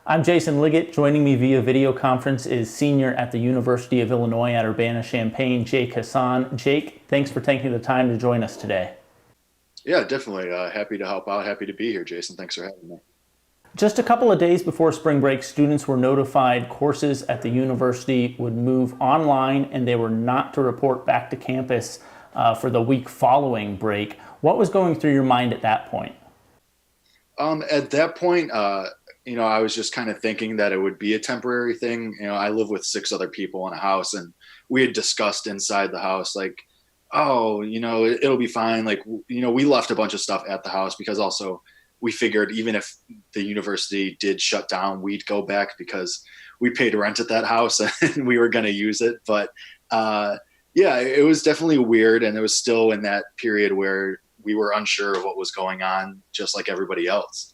I'm Jason Liggett. Joining me via video conference is senior at the University of Illinois at Urbana-Champaign, Jake Hasan. Jake, thanks for taking the time to join us today. Yeah, definitely. Happy to help out. Happy to be here, Jason. Thanks for having me. Just a couple of days before spring break, students were notified courses at the university would move online and they were not to report back to campus for the week following break. What was going through your mind at that point? At that point, I was just kind of thinking that it would be a temporary thing. I live with six other people in a house, and we had discussed inside the house, like, oh, it'll be fine. Like, we left a bunch of stuff at the house because also we figured even if the university did shut down, we'd go back because we paid rent at that house and we were going to use it. But yeah, it was definitely weird. And it was still in that period where we were unsure of what was going on, just like everybody else.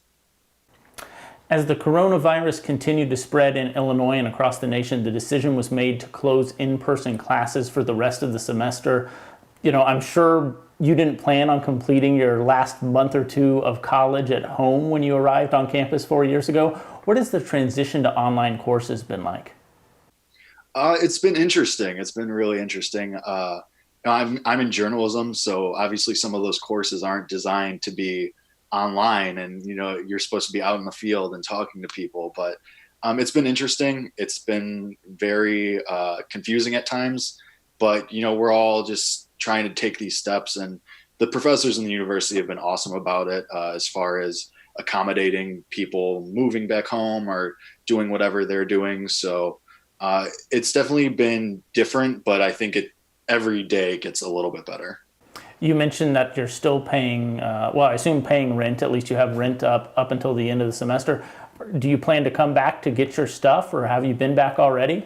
As the coronavirus continued to spread in Illinois and across the nation, the decision was made to close in-person classes for the rest of the semester. I'm sure you didn't plan on completing your last month or two of college at home when you arrived on campus 4 years ago. What has the transition to online courses been like? It's been interesting. It's been really interesting. I'm in journalism, so obviously some of those courses aren't designed to be online, and you're supposed to be out in the field and talking to people. But it's been interesting. It's been very confusing at times, but we're all just trying to take these steps, and the professors in the university have been awesome about it as far as accommodating people moving back home or doing whatever they're doing. So it's definitely been different, but I think every day gets a little bit better. You mentioned that you're still paying, I assume paying rent. At least you have rent up until the end of the semester. Do you plan to come back to get your stuff, or have you been back already?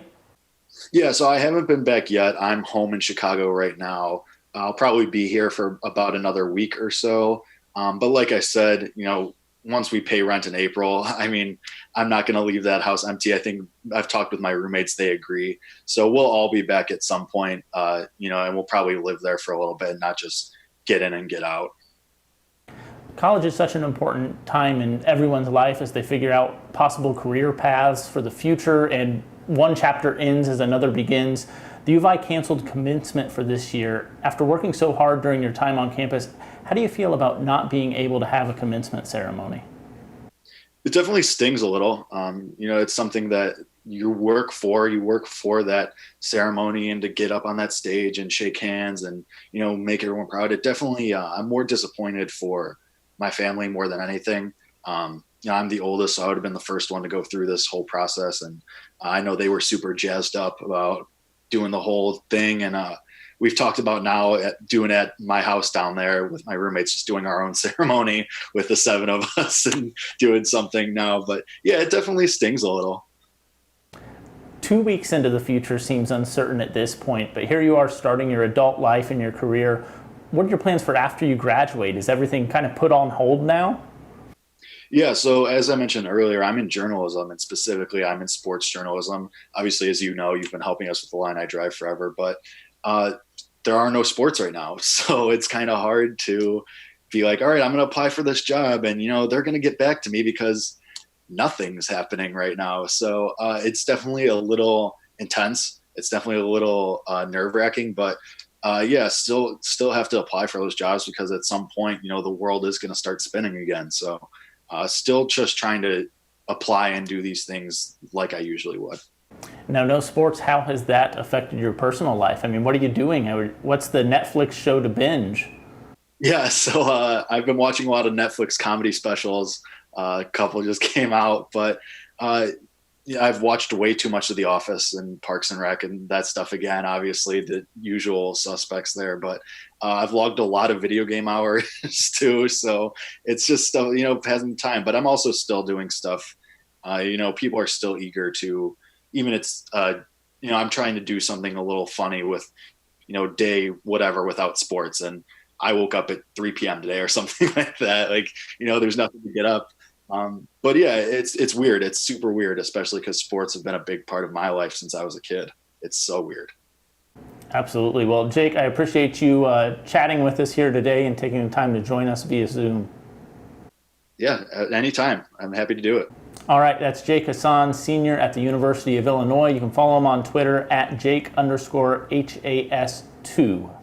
Yeah, so I haven't been back yet. I'm home in Chicago right now. I'll probably be here for about another week or so. But like I said, once we pay rent in April, I mean, I'm not going to leave that house empty. I think I've talked with my roommates; they agree. So we'll all be back at some point, and we'll probably live there for a little bit, and not just get in and get out. College is such an important time in everyone's life as they figure out possible career paths for the future, and one chapter ends as another begins. The U of I canceled commencement for this year. After working so hard during your time on campus, how do you feel about not being able to have a commencement ceremony? It definitely stings a little. It's something that you work for. You work for that ceremony and to get up on that stage and shake hands and, make everyone proud. It definitely, I'm more disappointed for my family more than anything. I'm the oldest, so I would have been the first one to go through this whole process. And I know they were super jazzed up about doing the whole thing. And we've talked about now doing at my house down there with my roommates, just doing our own ceremony with the seven of us and doing something now. But yeah, it definitely stings a little. 2 weeks into the future seems uncertain at this point, but here you are starting your adult life and your career. What are your plans for after you graduate? Is everything kind of put on hold now? Yeah, so as I mentioned earlier, I'm in journalism, and specifically I'm in sports journalism. Obviously, as you know, you've been helping us with the line I drive forever, but uh, there are no sports right now. So it's kind of hard to be like, all right, I'm going to apply for this job, and they're going to get back to me because nothing's happening right now. So it's definitely a little intense. It's definitely a little nerve wracking, but yeah, still have to apply for those jobs because at some point, the world is going to start spinning again. So still just trying to apply and do these things like I usually would. Now, no sports, how has that affected your personal life? I mean, what are you doing? What's the Netflix show to binge? Yeah, so I've been watching a lot of Netflix comedy specials. A couple just came out, but uh, yeah, I've watched way too much of The Office and Parks and Rec and that stuff again. Obviously, the usual suspects there, but I've logged a lot of video game hours too. So it's just stuff, passing time. But I'm also still doing stuff. People are still eager to, even I'm trying to do something a little funny with, day whatever without sports. And I woke up at 3 p.m. today or something like that. Like, there's nothing to get up. But yeah, it's weird. It's super weird, especially because sports have been a big part of my life since I was a kid. It's so weird. Absolutely. Well, Jake, I appreciate you chatting with us here today and taking the time to join us via Zoom. Yeah, at any time. I'm happy to do it. All right, that's Jake Hasan, senior at the University of Illinois. You can follow him on Twitter at Jake_HAS2.